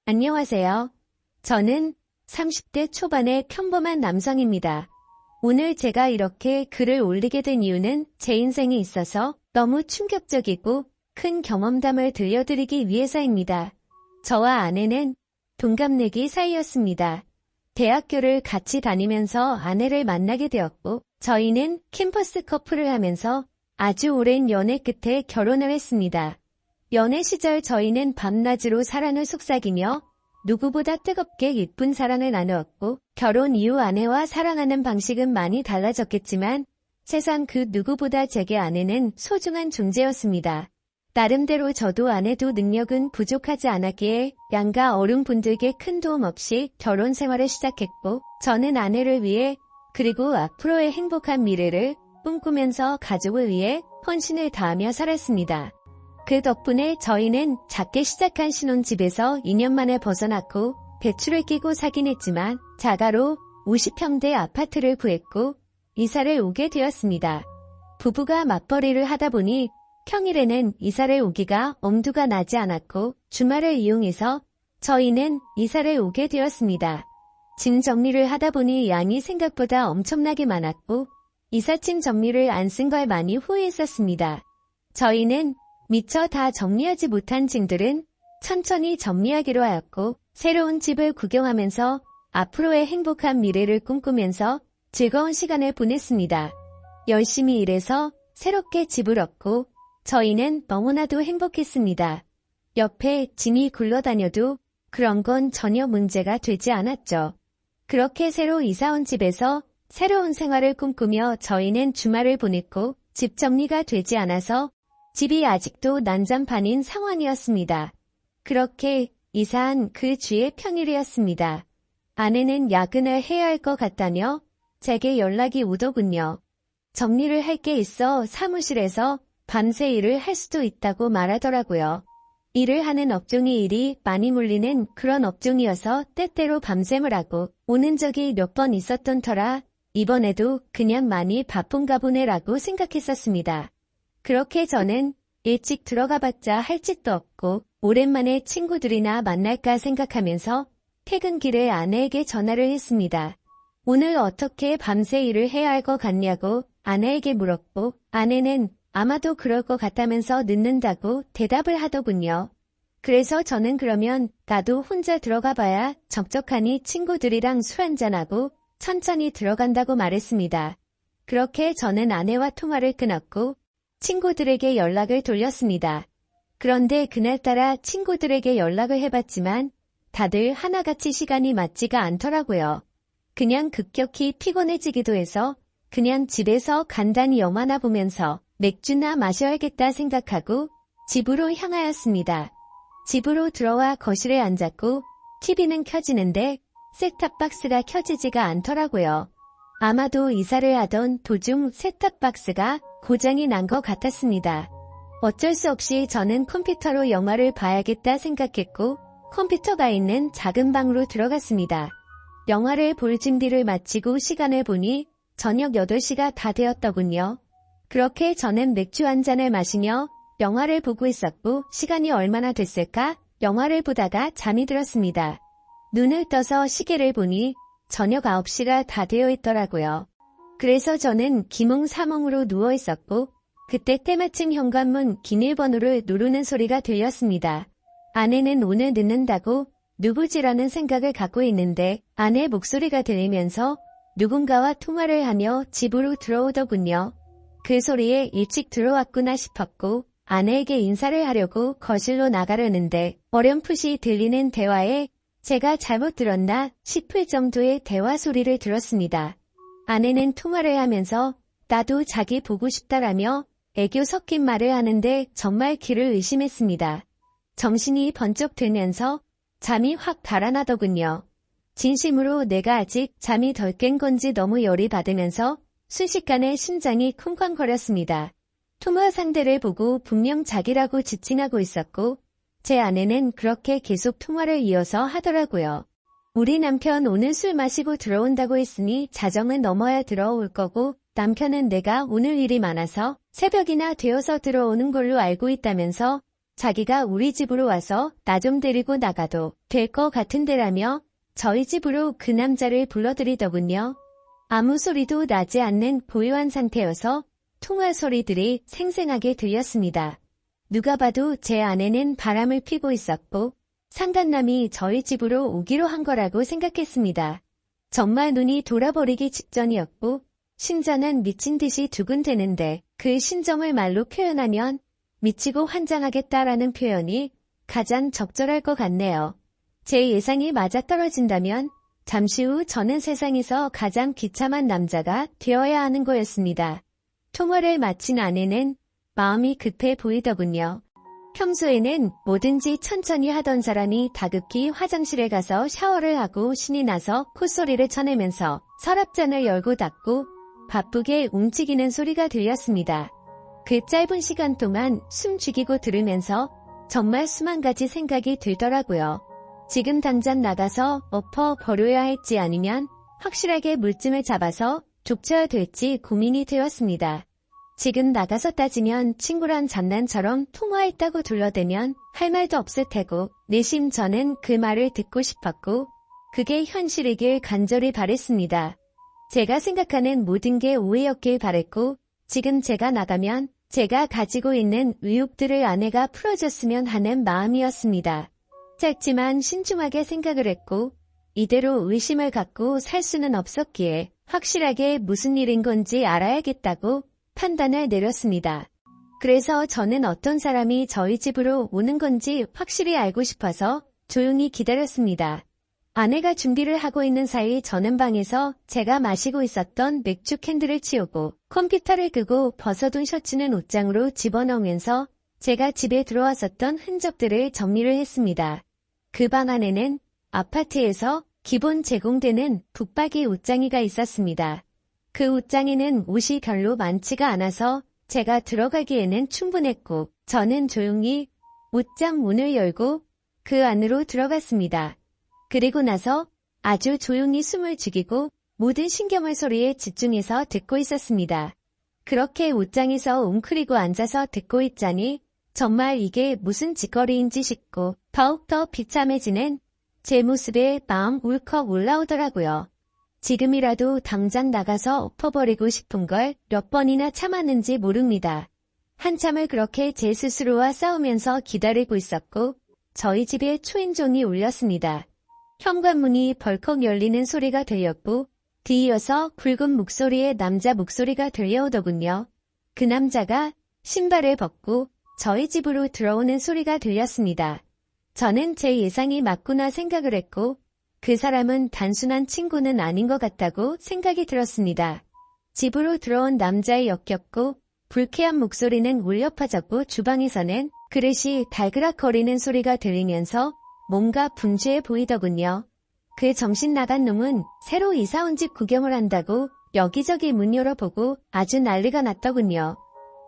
안녕하세요. 저는 30대 초반의 평범한 남성입니다. 오늘 제가 이렇게 글을 올리게 된 이유는 제 인생에 있어서 너무 충격적이고 큰 경험담을 들려드리기 위해서입니다. 저와 아내는 동갑내기 사이였습니다. 대학교를 같이 다니면서 아내를 만나게 되었고 저희는 캠퍼스 커플을 하면서 아주 오랜 연애 끝에 결혼을 했습니다. 연애 시절 저희는 밤낮으로 사랑을 속삭이며 누구보다 뜨겁게 예쁜 사랑을 나누었고 결혼 이후 아내와 사랑하는 방식은 많이 달라졌겠지만 세상 그 누구보다 제게 아내는 소중한 존재였습니다. 나름대로 저도 아내도 능력은 부족하지 않았기에 양가 어른분들께 큰 도움 없이 결혼 생활을 시작했고 저는 아내를 위해 그리고 앞으로의 행복한 미래를 꿈꾸면서 가족을 위해 헌신을 다하며 살았습니다. 그 덕분에 저희는 작게 시작한 신혼집에서 2년 만에 벗어났고 배추를 끼고 사긴 했지만 자가로 50평대 아파트를 구했고 이사를 오게 되었습니다. 부부가 맞벌이를 하다 보니 평일에는 이사를 오기가 엄두가 나지 않았고 주말을 이용해서 저희는 이사를 오게 되었습니다. 짐 정리를 하다 보니 양이 생각보다 엄청나게 많았고 이삿짐 정리를 안 쓴 걸 많이 후회했었습니다. 저희는 미처 다 정리하지 못한 짐들은 천천히 정리하기로 하였고 새로운 집을 구경하면서 앞으로의 행복한 미래를 꿈꾸면서 즐거운 시간을 보냈습니다. 열심히 일해서 새롭게 집을 얻고 저희는 너무나도 행복했습니다. 옆에 짐이 굴러다녀도 그런 건 전혀 문제가 되지 않았죠. 그렇게 새로 이사온 집에서 새로운 생활을 꿈꾸며 저희는 주말을 보냈고 집 정리가 되지 않아서 집이 아직도 난장판인 상황이었습니다. 그렇게 이사한 그 주의 평일이었습니다. 아내는 야근을 해야 할 것 같다며 제게 연락이 오더군요. 정리를 할 게 있어 사무실에서 밤새 일을 할 수도 있다고 말하더라고요. 일을 하는 업종이 일이 많이 몰리는 그런 업종이어서 때때로 밤샘을 하고 오는 적이 몇 번 있었던 터라 이번에도 그냥 많이 바쁜가 보네라고 생각했었습니다. 그렇게 저는 일찍 들어가봤자 할 짓도 없고 오랜만에 친구들이나 만날까 생각하면서 퇴근길에 아내에게 전화를 했습니다. 오늘 어떻게 밤새 일을 해야 할 것 같냐고 아내에게 물었고 아내는 아마도 그럴 것 같다면서 늦는다고 대답을 하더군요. 그래서 저는 그러면 나도 혼자 들어가 봐야 적적하니 친구들이랑 술 한잔하고 천천히 들어간다고 말했습니다. 그렇게 저는 아내와 통화를 끊었고 친구들에게 연락을 돌렸습니다. 그런데 그날따라 친구들에게 연락을 해봤지만 다들 하나같이 시간이 맞지가 않더라고요. 그냥 급격히 피곤해지기도 해서 그냥 집에서 간단히 영화나 보면서 맥주나 마셔야겠다 생각하고 집으로 향하였습니다. 집으로 들어와 거실에 앉았고 TV는 켜지는데 셋탑박스가 켜지지가 않더라고요. 아마도 이사를 하던 도중 셋탑박스가 고장이 난 것 같았습니다. 어쩔 수 없이 저는 컴퓨터로 영화를 봐야겠다 생각했고 컴퓨터가 있는 작은 방으로 들어갔습니다. 영화를 볼 준비를 마치고 시간을 보니 저녁 8시가 다 되었더군요. 그렇게 저는 맥주 한 잔을 마시며 영화를 보고 있었고 시간이 얼마나 됐을까? 영화를 보다가 잠이 들었습니다. 눈을 떠서 시계를 보니 저녁 9시가 다 되어 있더라고요. 그래서 저는 기몽사몽으로 누워 있었고 그때 때마침 현관문 기밀번호를 누르는 소리가 들렸습니다. 아내는 오늘 늦는다고 누구지라는 생각을 갖고 있는데 아내 목소리가 들리면서 누군가와 통화를 하며 집으로 들어오더군요. 그 소리에 일찍 들어왔구나 싶었고 아내에게 인사를 하려고 거실로 나가려는데 어렴풋이 들리는 대화에 제가 잘못 들었나 싶을 정도의 대화 소리를 들었습니다. 아내는 통화를 하면서 나도 자기 보고 싶다라며 애교 섞인 말을 하는데 정말 귀를 의심했습니다. 정신이 번쩍 들면서 잠이 확 달아나더군요. 진심으로 내가 아직 잠이 덜 깬 건지 너무 열이 받으면서 순식간에 심장이 쿵쾅거렸습니다. 통화 상대를 보고 분명 자기라고 지칭하고 있었고 제 아내는 그렇게 계속 통화를 이어서 하더라고요. 우리 남편 오늘 술 마시고 들어온다고 했으니 자정은 넘어야 들어올 거고 남편은 내가 오늘 일이 많아서 새벽이나 되어서 들어오는 걸로 알고 있다면서 자기가 우리 집으로 와서 나 좀 데리고 나가도 될 것 같은데라며 저희 집으로 그 남자를 불러들이더군요. 아무 소리도 나지 않는 고요한 상태여서 통화 소리들이 생생하게 들렸습니다. 누가 봐도 제 아내는 바람을 피고 있었고 상간남이 저희 집으로 오기로 한 거라고 생각했습니다. 정말 눈이 돌아버리기 직전이었고 심장은 미친 듯이 두근대는데 그 심정을 말로 표현하면 미치고 환장하겠다라는 표현이 가장 적절할 것 같네요. 제 예상이 맞아떨어진다면 잠시 후 저는 세상에서 가장 비참한 남자가 되어야 하는 거였습니다. 통화를 마친 아내는 마음이 급해 보이더군요. 평소에는 뭐든지 천천히 하던 사람이 다급히 화장실에 가서 샤워를 하고 신이 나서 콧소리를 쳐내면서 서랍장을 열고 닫고 바쁘게 움직이는 소리가 들렸습니다. 그 짧은 시간 동안 숨 죽이고 들으면서 정말 수만 가지 생각이 들더라고요. 지금 당장 나가서 엎어 버려야 할지 아니면 확실하게 물증을 잡아서 족쳐야 될지 고민이 되었습니다. 지금 나가서 따지면 친구랑 장난처럼 통화했다고 둘러대면 할 말도 없을 테고 내심 저는 그 말을 듣고 싶었고 그게 현실이길 간절히 바랬습니다. 제가 생각하는 모든 게 오해였길 바랬고 지금 제가 나가면 제가 가지고 있는 의혹들을 아내가 풀어줬으면 하는 마음이었습니다. 짧지만 신중하게 생각을 했고 이대로 의심을 갖고 살 수는 없었기에 확실하게 무슨 일인 건지 알아야겠다고 판단을 내렸습니다. 그래서 저는 어떤 사람이 저희 집으로 오는 건지 확실히 알고 싶어서 조용히 기다렸습니다. 아내가 준비를 하고 있는 사이 저는 방에서 제가 마시고 있었던 맥주 캔들을 치우고 컴퓨터를 끄고 벗어둔 셔츠는 옷장으로 집어넣으면서 제가 집에 들어왔었던 흔적들을 정리를 했습니다. 그 방 안에는 아파트에서 기본 제공되는 붙박이 옷장이가 있었습니다. 그 옷장에는 옷이 별로 많지가 않아서 제가 들어가기에는 충분했고 저는 조용히 옷장 문을 열고 그 안으로 들어갔습니다. 그리고 나서 아주 조용히 숨을 죽이고 모든 신경을 소리에 집중해서 듣고 있었습니다. 그렇게 옷장에서 웅크리고 앉아서 듣고 있자니 정말 이게 무슨 짓거리인지 싶고 더욱더 비참해지는 제 모습에 마음 울컥 올라오더라고요. 지금이라도 당장 나가서 엎어버리고 싶은 걸 몇 번이나 참았는지 모릅니다. 한참을 그렇게 제 스스로와 싸우면서 기다리고 있었고 저희 집에 초인종이 울렸습니다. 현관문이 벌컥 열리는 소리가 들렸고 뒤이어서 굵은 목소리의 남자 목소리가 들려오더군요. 그 남자가 신발을 벗고 저희 집으로 들어오는 소리가 들렸습니다. 저는 제 예상이 맞구나 생각을 했고 그 사람은 단순한 친구는 아닌 것 같다고 생각이 들었습니다. 집으로 들어온 남자의 역겹고 불쾌한 목소리는 울려 퍼졌고 주방에서는 그릇이 달그락거리는 소리가 들리면서 뭔가 분주해 보이더군요. 그 정신 나간 놈은 새로 이사 온 집 구경을 한다고 여기저기 문 열어보고 아주 난리가 났더군요.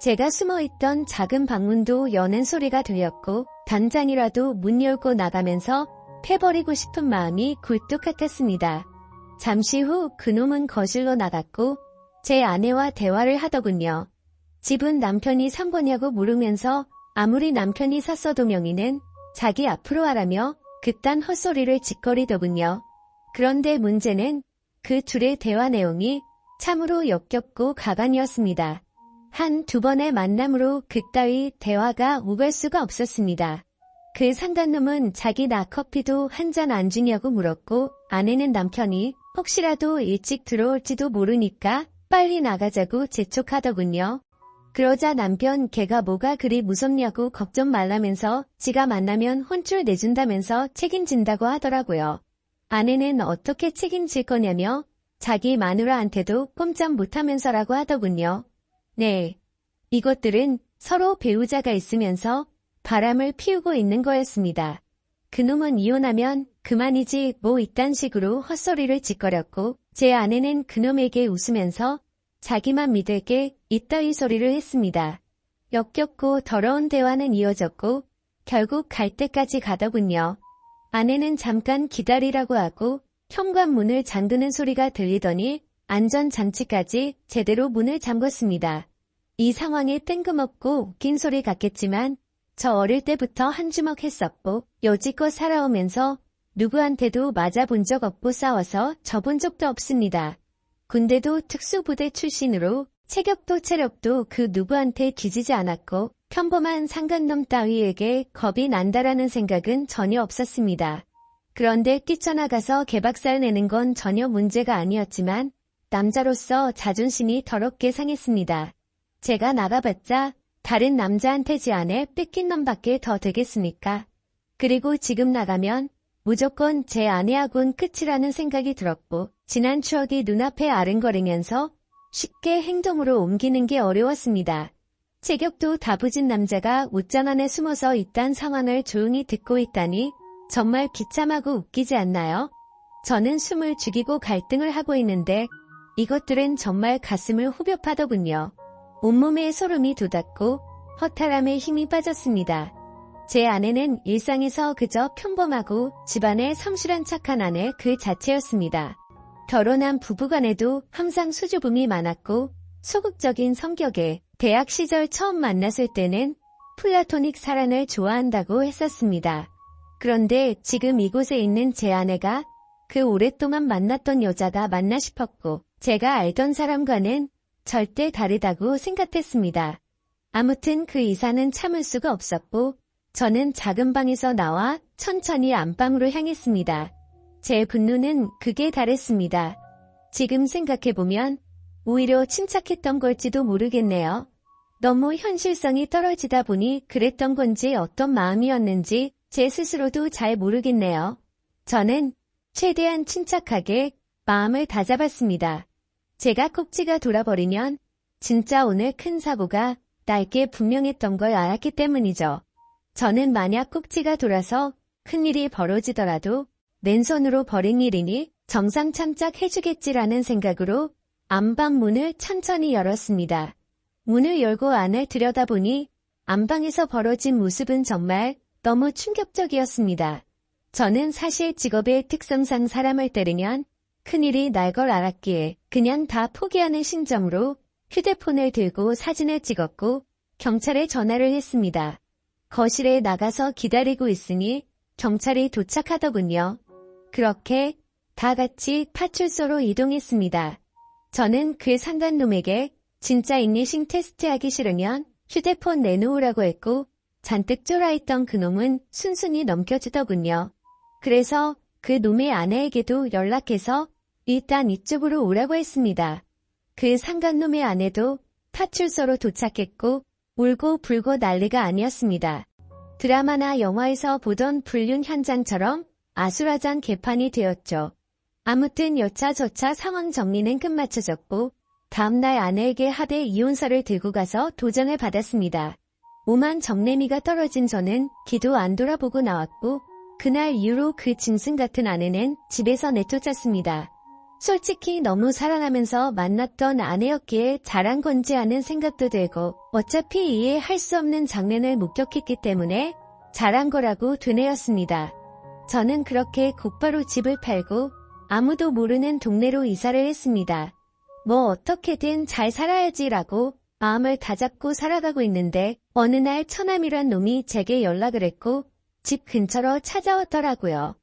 제가 숨어있던 작은 방문도 여는 소리가 들렸고 당장이라도 문 열고 나가면서 패버리고 싶은 마음이 굴뚝 같았습니다. 잠시 후 그놈은 거실로 나갔고 제 아내와 대화를 하더군요. 집은 남편이 산 거냐고 물으면서 아무리 남편이 샀어도 명의는 자기 앞으로 하라며 그딴 헛소리를 짓거리더군요. 그런데 문제는 그 둘의 대화 내용이 참으로 역겹고 가관이었습니다. 한두 번의 만남으로 그따위 대화가 오갈 수가 없었습니다. 그 상간놈은 자기 나 커피도 한 잔 안 주냐고 물었고 아내는 남편이 혹시라도 일찍 들어올지도 모르니까 빨리 나가자고 재촉하더군요. 그러자 남편 걔가 뭐가 그리 무섭냐고 걱정 말라면서 지가 만나면 혼쭐 내준다면서 책임진다고 하더라고요. 아내는 어떻게 책임질 거냐며 자기 마누라한테도 꼼짝 못하면서라고 하더군요. 네, 이것들은 서로 배우자가 있으면서 바람을 피우고 있는 거였습니다. 그놈은 이혼하면 그만이지 뭐 이딴 식으로 헛소리를 짓거렸고 제 아내는 그놈에게 웃으면서 자기만 믿을 게 이따위 소리를 했습니다. 역겹고 더러운 대화는 이어졌고 결국 갈 때까지 가더군요. 아내는 잠깐 기다리라고 하고 현관문을 잠그는 소리가 들리더니 안전장치까지 제대로 문을 잠궜습니다. 이 상황이 뜬금없고 웃긴 소리 같겠지만 저 어릴 때부터 한 주먹 했었고 여지껏 살아오면서 누구한테도 맞아본 적 없고 싸워서 져본 적도 없습니다. 군대도 특수부대 출신으로 체격도 체력도 그 누구한테 뒤지지 않았고 평범한 상간놈 따위에게 겁이 난다라는 생각은 전혀 없었습니다. 그런데 뛰쳐나가서 개박살 내는 건 전혀 문제가 아니었지만 남자로서 자존심이 더럽게 상했습니다. 제가 나가봤자 다른 남자한테 제 아내 뺏긴 놈밖에 더 되겠습니까? 그리고 지금 나가면 무조건 제 아내하고는 끝이라는 생각이 들었고 지난 추억이 눈앞에 아른거리면서 쉽게 행동으로 옮기는 게 어려웠습니다. 체격도 다부진 남자가 옷장 안에 숨어서 이딴 상황을 조용히 듣고 있다니 정말 비참하고 웃기지 않나요? 저는 숨을 죽이고 갈등을 하고 있는데 이것들은 정말 가슴을 후벼 파더군요. 온몸에 소름이 돋았고 허탈함에 힘이 빠졌습니다. 제 아내는 일상에서 그저 평범하고 집안에 성실한 착한 아내 그 자체였습니다. 결혼한 부부간에도 항상 수줍음이 많았고 소극적인 성격에 대학 시절 처음 만났을 때는 플라토닉 사랑을 좋아한다고 했었습니다. 그런데 지금 이곳에 있는 제 아내가 그 오랫동안 만났던 여자가 맞나 싶었고 제가 알던 사람과는 절대 다르다고 생각했습니다. 아무튼 그 이사는 참을 수가 없었고 저는 작은 방에서 나와 천천히 안방으로 향했습니다. 제 분노는 극에 달했습니다. 지금 생각해보면 오히려 침착했던 걸지도 모르겠네요. 너무 현실성이 떨어지다 보니 그랬던 건지 어떤 마음이었는지 제 스스로도 잘 모르겠네요. 저는 최대한 침착하게 마음을 다잡았습니다. 제가 꼭지가 돌아버리면 진짜 오늘 큰 사고가 날 게 분명했던 걸 알았기 때문이죠. 저는 만약 꼭지가 돌아서 큰일이 벌어지더라도 맨손으로 벌인 일이니 정상 참작해주겠지라는 생각으로 안방 문을 천천히 열었습니다. 문을 열고 안을 들여다보니 안방에서 벌어진 모습은 정말 너무 충격적이었습니다. 저는 사실 직업의 특성상 사람을 때리면 큰일이 날 걸 알았기에 그냥 다 포기하는 심정으로 휴대폰을 들고 사진을 찍었고 경찰에 전화를 했습니다. 거실에 나가서 기다리고 있으니 경찰이 도착하더군요. 그렇게 다 같이 파출소로 이동했습니다. 저는 그 상간놈에게 진짜 인내심 테스트하기 싫으면 휴대폰 내놓으라고 했고 잔뜩 쫄아있던 그놈은 순순히 넘겨주더군요. 그래서 그 놈의 아내에게도 연락해서 일단 이쪽으로 오라고 했습니다. 그 상간놈의 아내도 파출소로 도착했고 울고 불고 난리가 아니었습니다. 드라마나 영화에서 보던 불륜 현장처럼 아수라장 개판이 되었죠. 아무튼 여차저차 상황 정리는 끝마쳐졌고 다음날 아내에게 하대 이혼서를 들고 가서 도장을 받았습니다. 오만 정내미가 떨어진 저는 뒤도 안 돌아보고 나왔고 그날 이후로 그 짐승 같은 아내는 집에서 내쫓았습니다. 솔직히 너무 사랑하면서 만났던 아내였기에 잘한 건지 하는 생각도 들고 어차피 이해할 수 없는 장면을 목격했기 때문에 잘한 거라고 되뇌었습니다. 저는 그렇게 곧바로 집을 팔고 아무도 모르는 동네로 이사를 했습니다. 뭐 어떻게든 잘 살아야지라고 마음을 다잡고 살아가고 있는데 어느 날 처남이란 놈이 제게 연락을 했고 집 근처로 찾아왔더라고요.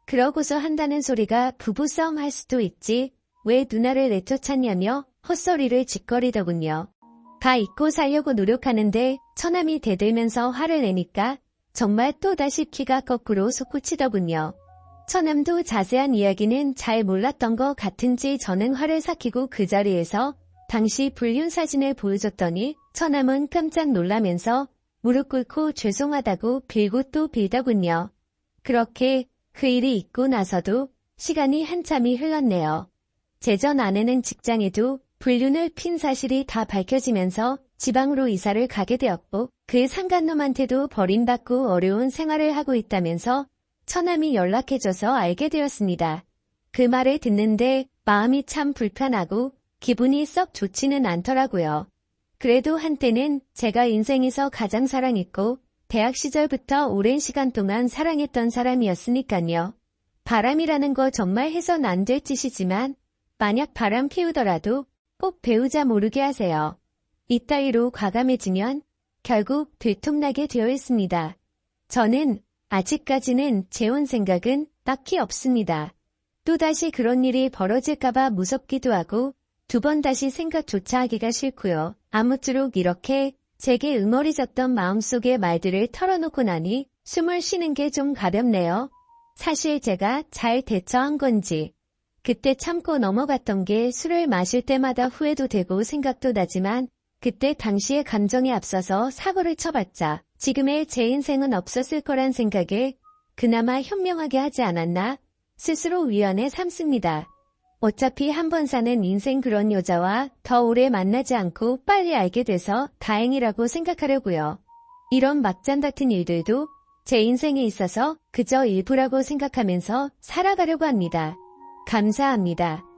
그러고서 한다는 소리가 부부싸움 할 수도 있지 왜 누나를 내쫓았냐며 헛소리를 짓거리더군요. 다 잊고 살려고 노력하는데 처남이 대들면서 화를 내니까 정말 또다시 피가 거꾸로 솟구치더군요. 처남도 자세한 이야기는 잘 몰랐던 것 같은지 저는 화를 삭히고 그 자리에서 당시 불륜 사진을 보여줬더니 처남은 깜짝 놀라면서 무릎 꿇고 죄송하다고 빌고 또 빌더군요. 그렇게 그 일이 있고 나서도 시간이 한참이 흘렀네요. 제 전 아내는 직장에도 불륜을 핀 사실이 다 밝혀지면서 지방으로 이사를 가게 되었고 그 상간놈한테도 버림받고 어려운 생활을 하고 있다면서 처남이 연락해줘서 알게 되었습니다. 그 말을 듣는데 마음이 참 불편하고 기분이 썩 좋지는 않더라고요. 그래도 한때는 제가 인생에서 가장 사랑했고 대학 시절부터 오랜 시간 동안 사랑했던 사람이었으니까요. 바람이라는 거 정말 해선 안 될 짓이지만 만약 바람 피우더라도 꼭 배우자 모르게 하세요. 이따위로 과감해지면 결국 들통나게 되어 있습니다. 저는 아직까지는 재혼 생각은 딱히 없습니다. 또다시 그런 일이 벌어질까봐 무섭기도 하고 두 번 다시 생각조차 하기가 싫고요. 아무쪼록 이렇게 제게 응어리졌던 마음속의 말들을 털어놓고 나니 숨을 쉬는 게 좀 가볍네요. 사실 제가 잘 대처한 건지 그때 참고 넘어갔던 게 술을 마실 때마다 후회도 되고 생각도 나지만 그때 당시의 감정이 앞서서 사고를 쳐봤자 지금의 제 인생은 없었을 거란 생각에 그나마 현명하게 하지 않았나 스스로 위안에 삼습니다. 어차피 한 번 사는 인생 그런 여자와 더 오래 만나지 않고 빨리 알게 돼서 다행이라고 생각하려고요. 이런 막장 같은 일들도 제 인생에 있어서 그저 일부라고 생각하면서 살아가려고 합니다. 감사합니다.